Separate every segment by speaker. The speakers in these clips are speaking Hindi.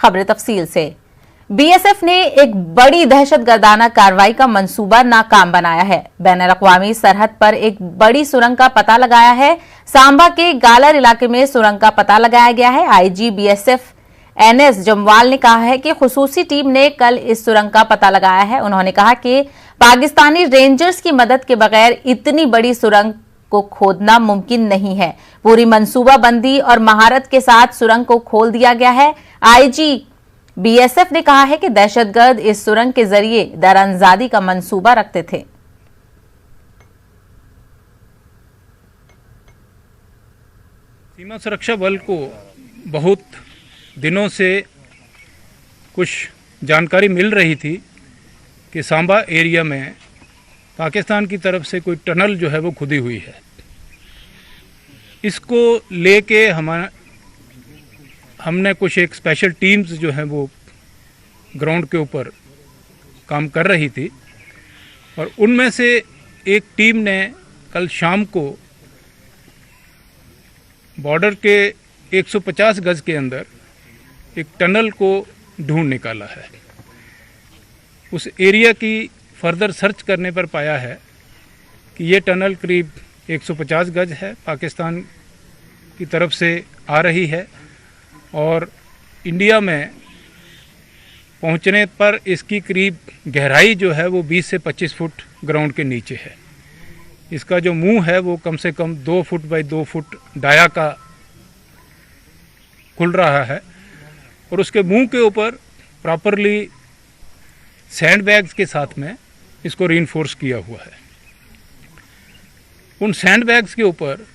Speaker 1: खबरें तफसील से। बीएसएफ ने एक बड़ी दहशतगर्दाना कार्रवाई का मंसूबा नाकाम बनाया है। बैनुल-अक़वामी सरहद पर एक बड़ी सुरंग का पता लगाया है। सांबा के गालर इलाके में सुरंग का पता लगाया गया है। आईजी बीएसएफ एनएस जमवाल ने कहा है कि खुसूसी टीम ने कल इस सुरंग का पता लगाया है। उन्होंने कहा कि पाकिस्तानी रेंजर्स की मदद के बगैर इतनी बड़ी सुरंग को खोदना मुमकिन नहीं है। पूरी मंसूबाबंदी और महारत के साथ सुरंग को खोल दिया गया है। आईजी बीएसएफ ने कहा है कि दहशतगर्द इस सुरंग के जरिए दरानजादी का मंसूबा रखते थे।
Speaker 2: सीमा सुरक्षा बल को बहुत दिनों से कुछ जानकारी मिल रही थी कि सांबा एरिया में पाकिस्तान की तरफ से कोई टनल जो है वो खुदी हुई है। इसको लेके हमने कुछ एक स्पेशल टीम्स जो हैं वो ग्राउंड के ऊपर काम कर रही थी और उनमें से एक टीम ने कल शाम को बॉर्डर के 150 गज के अंदर एक टनल को ढूंढ निकाला है। उस एरिया की फर्दर सर्च करने पर पाया है कि ये टनल करीब 150 गज है, पाकिस्तान की तरफ से आ रही है और इंडिया में पहुंचने पर इसकी करीब गहराई जो है वो 20 से 25 फुट ग्राउंड के नीचे है। इसका जो मुंह है वो कम से कम 2 फुट बाई 2 फुट डाया का खुल रहा है और उसके मुंह के ऊपर प्रॉपरली सैंड बैग्स के साथ में इसको रीइंफोर्स किया हुआ है। उन सैंड बैग्स के ऊपर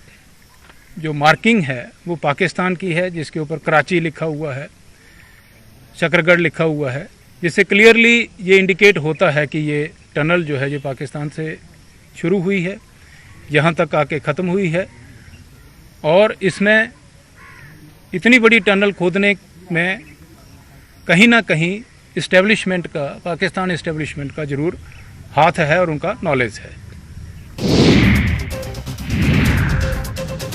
Speaker 2: जो मार्किंग है वो पाकिस्तान की है, जिसके ऊपर कराची लिखा हुआ है, शकरगढ़ लिखा हुआ है, जिससे क्लियरली ये इंडिकेट होता है कि ये टनल जो है ये पाकिस्तान से शुरू हुई है, यहाँ तक आके ख़त्म हुई है और इसमें इतनी बड़ी टनल खोदने में कहीं ना कहीं इस्टेब्लिशमेंट का, पाकिस्तान इस्टेब्लिशमेंट का ज़रूर हाथ है और उनका नॉलेज है।